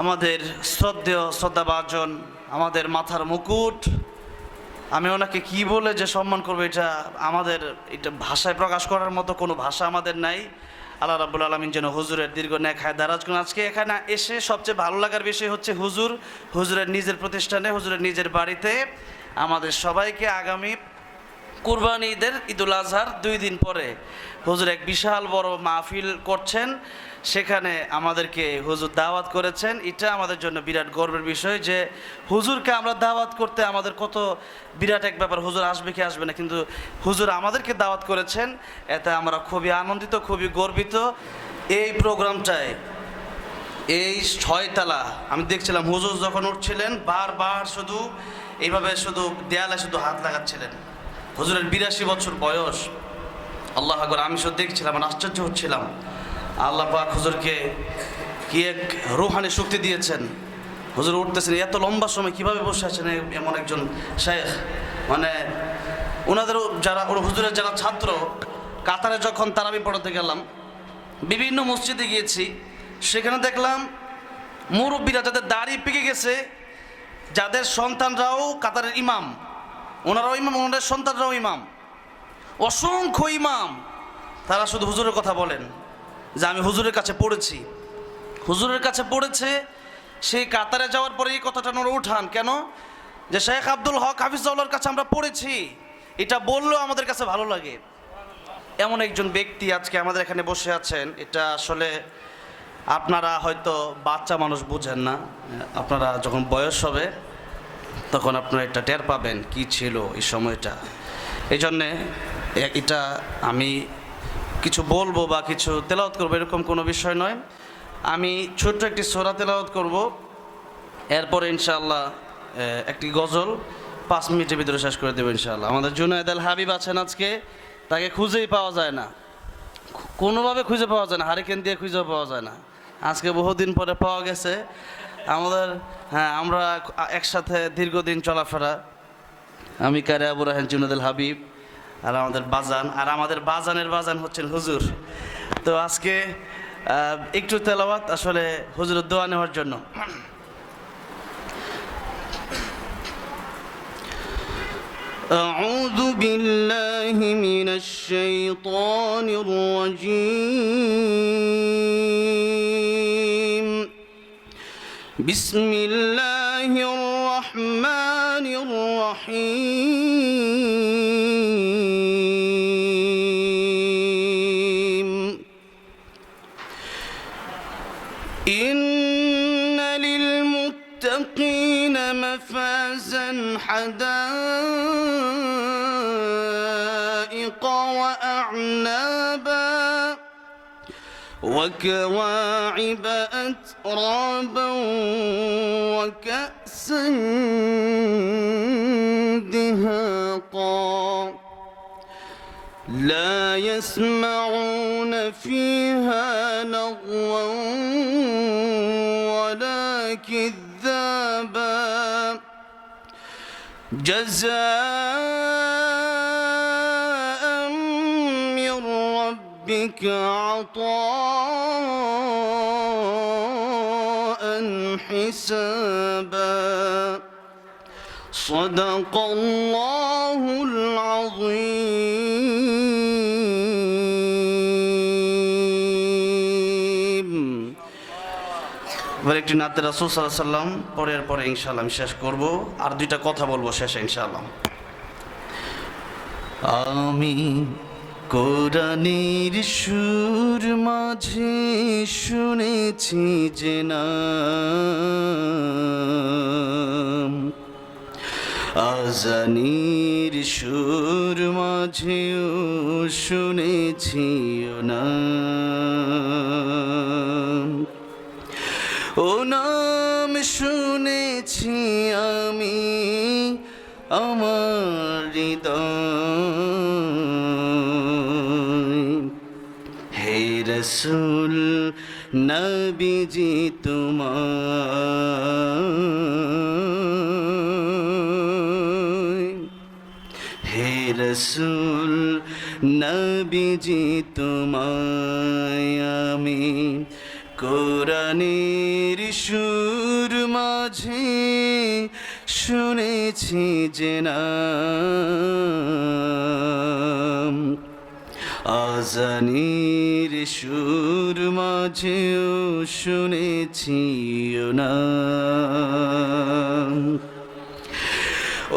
আমাদের শ্রদ্ধেয় শ্রদ্ধাভাজন, আমাদের মাথার মুকুট। আমি ওনাকে কি বলে যে সম্মান করবো, এটা ভাষায় প্রকাশ করার মতো কোনো ভাষা আমাদের নাই। আল্লাহ রাব্বুল আলামিন যেন হুজুরের দীর্ঘ নেক হায়াত দারাজ করুন। আজকে এখানে এসে সবচেয়ে ভালো লাগার বিষয় হচ্ছে হুজুরের নিজের প্রতিষ্ঠানে, হুজুরের নিজের বাড়িতে আমাদের সবাইকে আগামী কুরবানি ঈদের ঈদুল আজহার 2 দিন পরে হুজুর এক বিশাল বড় মাহফিল করছেন। সেখানে আমাদেরকে হুজুর দাওয়াত করেছেন। এটা আমাদের জন্য বিরাট গর্বের বিষয় যে হুজুরকে আমরা দাওয়াত করতে আমাদের কত বিরাট এক ব্যাপার। হুজুর আসবে কি আসবে না, কিন্তু হুজুর আমাদেরকে দাওয়াত করেছেন, এতে আমরা খুবই আনন্দিত, খুবই গর্বিত। এই প্রোগ্রামটায় এই 6 তালা আমি দেখছিলাম, হুজুর যখন উঠছিলেন বারবার শুধু এইভাবে শুধু দেয়ালে শুধু হাত লাগাচ্ছিলেন। হুজুরের 82 বছর বয়স। আল্লাহ আকবার, আমি শুধু দেখছিলাম আর আশ্চর্য হচ্ছিলাম। আল্লাহ পাক হুজুরকে কি এক রুহানি শক্তি দিয়েছেন। হুজুর উঠতেছেন, এত লম্বা সময় কিভাবে বসে আছেন এমন একজন শেখ। মানে হুজুরের যারা ছাত্র, কাতারে যখন তারাবি পড়াতে গেলাম, বিভিন্ন মসজিদে গিয়েছি, সেখানে দেখলাম মুরব্বীরা যাদের দাড়ি পেকে গেছে, যাদের সন্তানরাও কাতারের ইমাম, ওনারাও ইমাম, ওনাদের সন্তানরাও ইমাম, অসংখ্য ইমাম, তারা শুধু হুজুরের কথা বলেন যে আমি হুজুরের কাছে পড়েছি, হুজুরের কাছে পড়েছে। সেই কাতারে যাওয়ার পরে এই কথাটা ওরা উঠান কেন, যে শেখ আব্দুল হক হাফিজাউল্লাহর কাছে আমরা পড়েছি। এটা বললেও আমাদের কাছে ভালো লাগে। এমন একজন ব্যক্তি আজকে আমাদের এখানে বসে আছেন। এটা আসলে আপনারা হয়তো বাচ্চা মানুষ বুঝেন না, আপনারা যখন বয়স হবে তখন আপনারা এটা টের পাবেন কি ছিল এই সময়টা। এই জন্যে এটা আমি কিছু বলবো বা কিছু তেলাওয়াত করবো এরকম কোনো বিষয় নয়। আমি ছোট্ট একটি সূরা তেলাওয়াত করব, এরপরে ইনশাআল্লাহ একটি গজল 5 মিনিটের ভিতরে শেষ করে দেবো ইনশাআল্লাহ। আমাদের জুনায়েদ আল হাবিব আছেন আজকে, তাকে খুঁজেই পাওয়া যায় না, কোনোভাবে খুঁজে পাওয়া যায় না, হারিকেন দিয়ে খুঁজেও পাওয়া যায় না। আজকে বহুদিন পরে পাওয়া গেছে আমাদের। হ্যাঁ, আমরা একসাথে দীর্ঘদিন চলাফেরা, আমি কারে আবু রাহেন জুনায়েদ আল হাবিব আর আমাদের বাজান, আর আমাদের বাজানের বাজান হচ্ছেন হুজুর। তো আজকে একটু তেলাওয়াত আসলে হুজুরের দোয়া নেওয়ার জন্য। أعوذ بالله من الشيطان الرجيم. بسم الله الرحمن الرحيم. إن للمتقين مفازا حدائق وأعنابا وكواعب أترابا وكأسا دهاقا لا يسمعون فيها لغوا ولا كذابا جزاء من ربك عطاء حسابا صدق الله العظيم. এবার একটি নাতে রাসূল সাল্লাল্লাহু আলাইহি সাল্লাম পরে ইনশাআল্লাহ আমি শেষ করব, আর 2টা কথা বলবো শেষে ইনশাআল্লাহ। আমি কোরআনের সুর মাঝে শুনেছি যে নাম, আজানের সুর মাঝেও শুনেছি ও নাম, ও নাম শুনেছি আমি আমার হৃদয়। হে রাসূল নবীজি তোমায়, হে রাসূল নবীজি তোমায় আমি কোরআনের সুর মাঝে শুনেছি যে নাম, আজানের সুর মাঝেও শুনেছি ও নাম।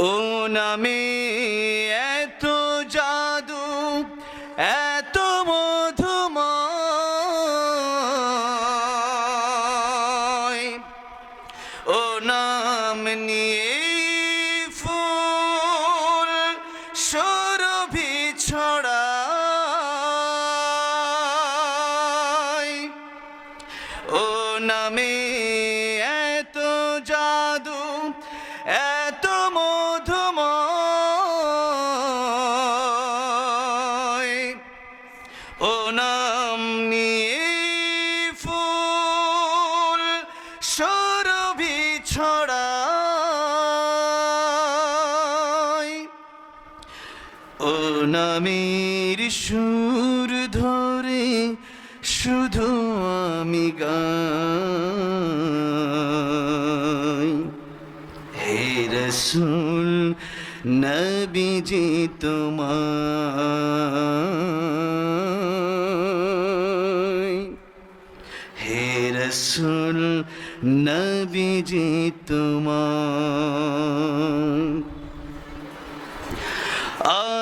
ও নামে এত জাদু, এত মধুময়, ও নাম নিয়ে ফুল সুরভি ছড়ায়, ও নামে এত জাদু, এত মধুময়, ও নাম নিয়ে ফুল সুরভি ছড়ায়, ও নামের সুর ধরে শুধু আমি গাই। হে রাসূল নবীজি তোমায়, হে রাসূল নবীজি তোমায়।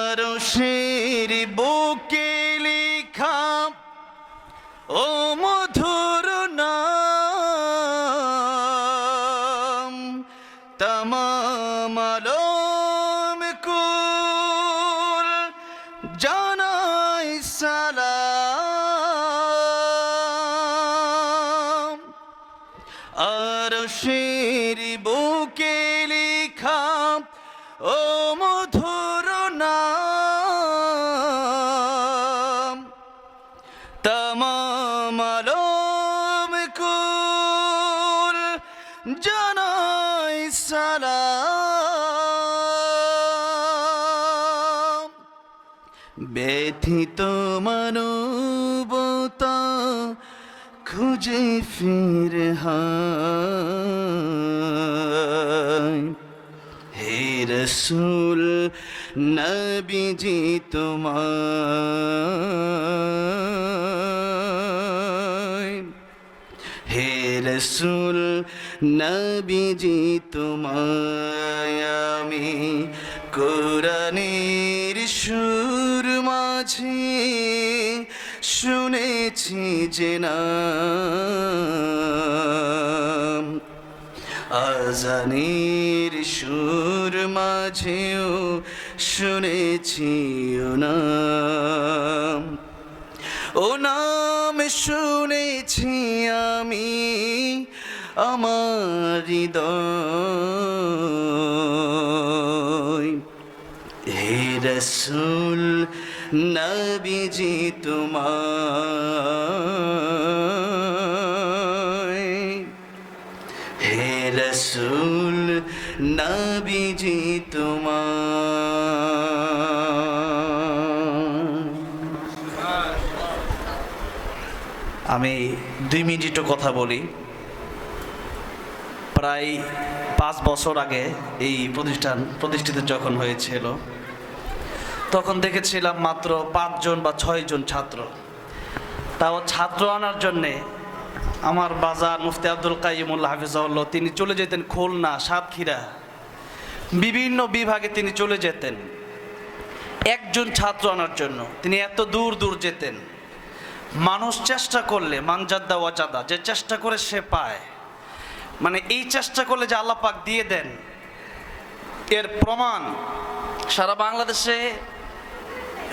আরশের বুকে লেখা ও মধুর নাম, তামাম আলম কুল জানাই সালাম। আরশের বুকে লেখা ও মধুর নাম, তামাম আলম কুল জানাই সালাম। ব্যথিত মানবতা খুঁজে ফিরে হায়, হে রাসূল নবীজি তোমায়, হে রাসূল নবীজি তোমায়। আমি কোরআনের সুর মাঝে শুনেছি যে নাম, আজানের সুর মাঝেও শুনেছি ও নাম, ও নাম শুনেছি আমি আমার হৃদয়। হে রাসূল নবীজি তোমায়, হে রাসূল নবীজি তোমায়। আমি 2 মিনিটও কথা বলি। প্রায় 5 বছর আগে এই প্রতিষ্ঠিত যখন হয়েছিল, তখন দেখেছিলাম মাত্র 5 জন বা 6 জন ছাত্র। তাও ছাত্র আনার জন্যে আমার বাজার মুফতি আব্দুল কাইয়ুমুল্লাহ হাফিজাহুল্লাহ তিনি চলে যেতেন খুলনা, সাতক্ষীরা, বিভিন্ন বিভাগে তিনি চলে যেতেন একজন ছাত্র আনার জন্য। তিনি এত দূর দূর যেতেন। মানুষ চেষ্টা করলে মানজাদ্দা ওয়াজাদা, যে চেষ্টা করে সে পায়, মানে এই চেষ্টা করলে যে আল্লাহ পাক দিয়ে দেন, এর প্রমাণ সারা বাংলাদেশে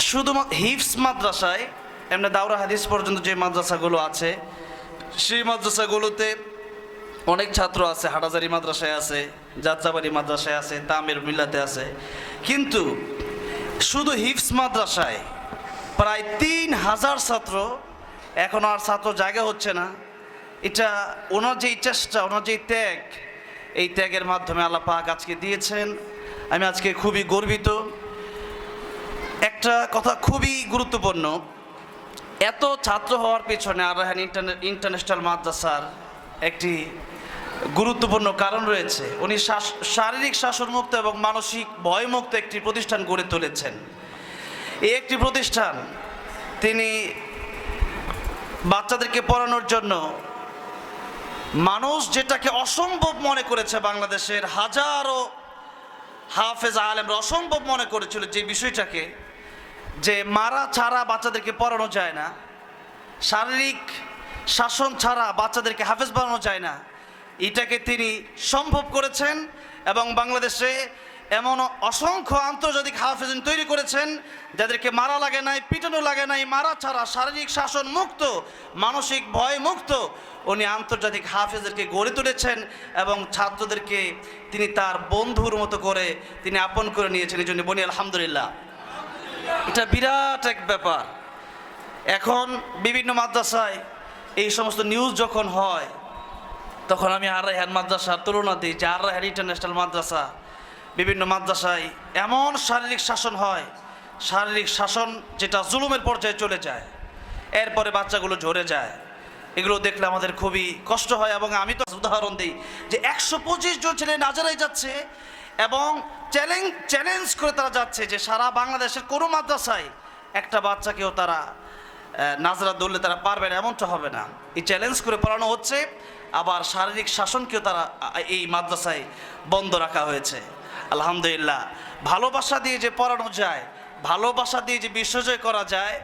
শুধুমাত্র হিফস মাদ্রাসায়, এমনি দাওরা হাদিস পর্যন্ত যে মাদ্রাসাগুলো আছে সেই মাদ্রাসাগুলোতে অনেক ছাত্র আছে। হাটাজারি মাদ্রাসায় আছে, যাত্রাবাড়ি মাদ্রাসায় আছে, তামির মিল্লাতে আছে, কিন্তু শুধু হিফস মাদ্রাসায় প্রায় 3000 ছাত্র, এখন আর ছাত্র জায়গা হচ্ছে না। এটা ওনার যেই চেষ্টা, ওনার যেই ত্যাগ, এই ত্যাগের মাধ্যমে আল্লাহ পাক আজকে দিয়েছেন। আমি আজকে খুবই গর্বিত। একটা কথা খুবই গুরুত্বপূর্ণ, এত ছাত্র হওয়ার পেছনে আর রায়হান ইন্টারন্যাশনাল মাদ্রাসার একটি গুরুত্বপূর্ণ কারণ রয়েছে। উনি শারীরিক শাসনমুক্ত এবং মানসিক ভয়মুক্ত একটি প্রতিষ্ঠান গড়ে তুলেছেন। এই একটি প্রতিষ্ঠান তিনি বাচ্চাদেরকে পড়ানোর জন্য মানুষ যেটাকে অসম্ভব মনে করেছে, বাংলাদেশের হাজারো হাফেজ আলেমরা অসম্ভব মনে করেছিল যে বিষয়টাকে, যে মারা ছাড়া বাচ্চাদেরকে পড়ানো যায় না, শারীরিক শাসন ছাড়া বাচ্চাদেরকে হাফেজ বানানো যায় না, এটাকে তিনি সম্ভব করেছেন। এবং বাংলাদেশে এমন অসংখ্য আন্তর্জাতিক হাফেজিন তৈরি করেছেন যাদেরকে মারা লাগে নাই, পিটানো লাগে নাই, মারা ছাড়া শারীরিক শাসন মুক্ত, মানসিক ভয় মুক্ত উনি আন্তর্জাতিক হাফেজদেরকে গড়ে তুলেছেন এবং ছাত্রদেরকে তিনি তার বন্ধুর মতো করে তিনি আপন করে নিয়েছেন। এই জন্য বলি আলহামদুলিল্লাহ। এটা বিরাট এক ব্যাপার। এখন বিভিন্ন মাদ্রাসায় এই সমস্ত নিউজ যখন হয় তখন আমি আর রায়হান মাদ্রাসার তুলনা দিই যে আর রায়হান ইন্টারন্যাশনাল মাদ্রাসা, বিভিন্ন মাদ্রাসায় এমন শারীরিক শাসন হয়, শারীরিক শাসন যেটা জুলুমের পর্যায়ে চলে যায়, এরপরে বাচ্চাগুলো ঝরে যায়। এগুলো দেখলে আমাদের খুবই কষ্ট হয়। এবং আমি তো উদাহরণ দিই যে 125 জন ছেলে নাজারায় যাচ্ছে এবং চ্যালেঞ্জ করে তারা যাচ্ছে যে সারা বাংলাদেশের কোনো মাদ্রাসায় একটা বাচ্চাকেও তারা নাজরা ধরলে তারা পারবে না, এমনটা হবে না। এই চ্যালেঞ্জ করে পড়ানো হচ্ছে। আবার শারীরিক শাসনকেও তারা এই মাদ্রাসায় বন্ধ রাখা হয়েছে। আলহামদুলিল্লাহ। ভালোবাসা দিয়ে যে পড়ানো যায়, ভালোবাসা দিয়ে যে বিশ্বজয় করা যায়,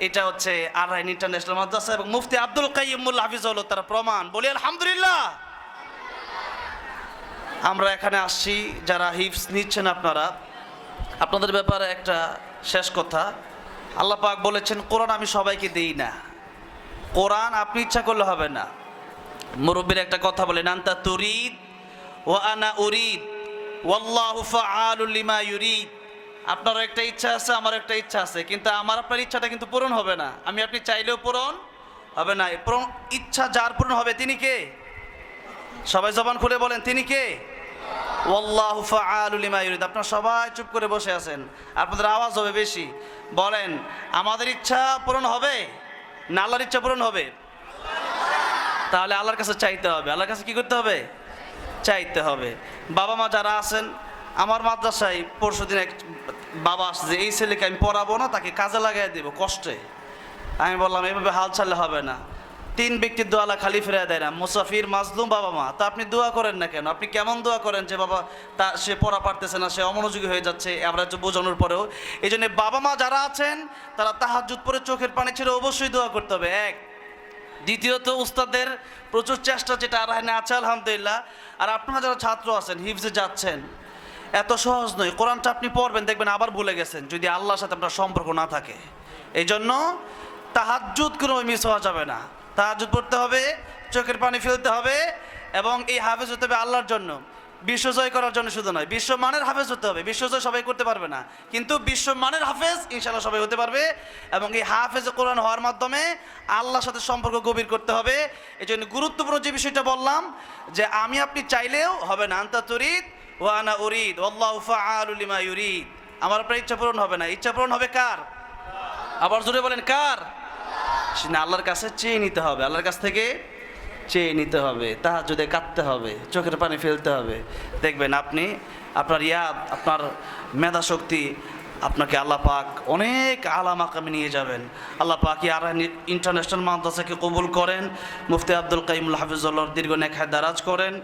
এটা হচ্ছে আর রায়হান ইন্টারন্যাশনাল মাদ্রাসা এবং মুফতি আব্দুল কাইয়্যিম মোল্লা হাফিজাহুল্লাহ তারা প্রমাণ। বলি আলহামদুলিল্লাহ। আমরা এখানে আসছি যারা হিফজ নিচ্ছেন, আপনাদের ব্যাপারে একটা শেষ কথা। আল্লাহ পাক বলেছেন কোরআন আমি সবাইকে দেই না, কোরআন আপনি ইচ্ছা করলে হবে না। মুরব্বীর একটা কথা বলেন, আনতা তুরিদ ওয়া আনা উরিদ ওয়াল্লাহু ফাআলুল লিমা ইউরিদ। আপনার একটা ইচ্ছা আছে, আমার একটা ইচ্ছা আছে, কিন্তু আমার আপনার ইচ্ছাটা কিন্তু পূরণ হবে না। আমি আপনি চাইলেও পূরণ হবে না। ইচ্ছা যার পূরণ হবে তিনি কে? সবাই জবান খুলে বলেন, তিনি কে? ওয়াল্লাহু ফাআলুল লিমা ইউরিদ। আপনারা সবাই চুপ করে বসে আছেন, আপনাদের আওয়াজ হবে বেশি। বলেন, আমাদের ইচ্ছা পূরণ হবে না আল্লাহর ইচ্ছা পূরণ হবে? তাহলে আল্লাহর কাছে চাইতে হবে। আল্লাহর কাছে কি করতে হবে? চাইতে হবে। বাবা মা যারা আছেন, আমার মাদ্রাসায় পরশুদিন এক বাবা আসছে যে এই ছেলেকে আমি পড়াবো না, তাকে কাজে লাগাই দেবো কষ্টে। আমি বললাম এভাবে হাল ছাড়লে হবে না। 3 ব্যক্তির দোয়ালা খালি ফিরিয়ে দেয় না, মুসাফির, মাজলুম, বাবা মা। তা আপনি দোয়া করেন না কেন? আপনি কেমন দোয়া করেন যে বাবা সে পড়া পারতেছে না, সে অমনোযোগী হয়ে যাচ্ছে, আমরা একটু বোঝানোর পরেও। এই জন্য বাবা মা যারা আছেন তারা তাহাজ্জুদ পড়ে চোখের পানি ছেড়ে অবশ্যই দোয়া করতে হবে। এক। দ্বিতীয়ত, উস্তাদের প্রচুর চেষ্টা যেটা আর রায়হানে আছে আলহামদুলিল্লাহ। আর আপনারা যারা ছাত্র আছেন, হিফজে যাচ্ছেন, এত সহজ নয়। কোরআনটা আপনি পড়বেন, দেখবেন আবার ভুলে গেছেন যদি আল্লাহর সাথে আপনার সম্পর্ক না থাকে। এই জন্য তাহাজ্জুদ কোনো মিস হওয়া যাবে না। তাহাজ্জুদ পড়তে হবে, চোখের পানি ফেলতে হবে এবং এই হাফেজ হতে হবে আল্লাহর জন্য, বিশ্বজয় করার জন্য শুধু নয়। বিশ্বমানের হাফেজ হতে হবে। বিশ্বজয় সবাই করতে পারবে না, কিন্তু বিশ্বমানের হাফেজ ইনশাআল্লাহ সবাই হতে পারবে। এবং এই হাফেজ কোরআন হওয়ার মাধ্যমে আল্লাহর সাথে সম্পর্ক গভীর করতে হবে। এই জন্য গুরুত্বপূর্ণ যে বিষয়টা বললাম যে আমি আপনি চাইলেও হবে না। আনতা তুরিদ ওয়া আনা উরিদ ওয়াল্লাহু ফাআলুল লিমা ইউরিদ। আমার আপনার ইচ্ছা পূরণ হবে না। ইচ্ছা পূরণ হবে কার? আবার জোরে বলেন, কার? না, আল্লাহর কাছে চেয়ে নিতে হবে। আল্লাহর কাছ থেকে চেয়ে নিতে হবে, তাহাজ্জুদে কাঁদতে হবে, চোখের পানি ফেলতে হবে। দেখবেন আপনি আপনার ইয়াদ, আপনার মেধা শক্তি আপনাকে আল্লাহ পাক অনেক আলা মাকামে নিয়ে যাবেন। আল্লাহ পাক আর ইন্টারন্যাশনাল মাদ্রাসাকে কবুল করেন। মুফতি আব্দুল কাইয়্যিম হাফিজাহুল্লাহর দীর্ঘ নেক দারাজ করেন।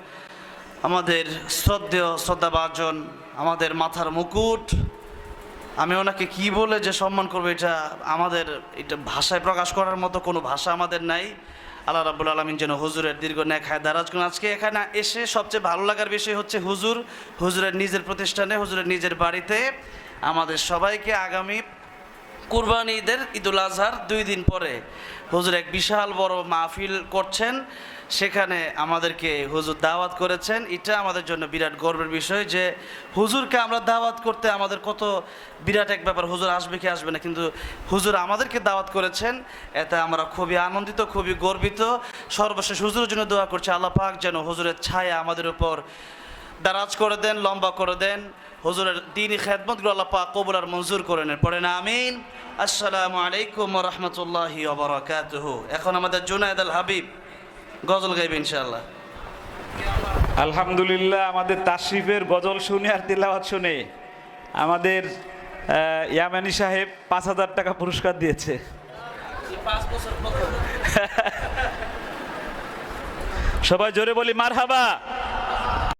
আমাদের শ্রদ্ধেয় শ্রদ্ধাভাজন, আমাদের মাথার মুকুট, আমি ওনাকে কি বলে যে সম্মান করবো, এটা ভাষায় প্রকাশ করার মতো কোনো ভাষা আমাদের নাই। আল্লাহ রাব্বুল আলামিন যেন হুজুরের দীর্ঘ নেক হায়াত দারাজ করুন। আজকে এখানে এসে সবচেয়ে ভালো লাগার বিষয় হচ্ছে হুজুরের নিজের প্রতিষ্ঠানে, হুজুরের নিজের বাড়িতে আমাদের সবাইকে আগামী কুরবানি ঈদের, ঈদুল আজহার 2 দিন পরে হুজুর এক বিশাল বড় মাহফিল করছেন। সেখানে আমাদেরকে হুজুর দাওয়াত করেছেন। এটা আমাদের জন্য বিরাট গর্বের বিষয় যে হুজুরকে আমরা দাওয়াত করতে আমাদের কত বিরাট এক ব্যাপার। হুজুর আসবে কি আসবে না, কিন্তু হুজুর আমাদেরকে দাওয়াত করেছেন। এতে আমরা খুবই আনন্দিত, খুবই গর্বিত। সর্বশেষ হুজুরের জন্য দোয়া করছি, আল্লাহ পাক যেন হুজুরের ছায়া আমাদের উপর দারাজ করে দেন, লম্বা করে দেন। হুজুরের দ্বীনি খেদমতগুলো আল্লাহ পাক কবুল আর মঞ্জুর করে নেন। পড়েন আমিন। আসসালামু আলাইকুম ওয়া রাহমাতুল্লাহি ওয়া বারাকাতুহু। এখন আমাদের জুনায়েদ আল হাবিব গজল গাইবে ইনশাআল্লাহ। আলহামদুলিল্লাহ, আমাদের তাশরিফের গজল শুনে আর তিলাওয়াত শুনে আমাদের ইয়ামানি সাহেব 5,000 টাকা পুরস্কার দিয়েছে। 5 বছর সবাই জোরে বলি মারহাবা।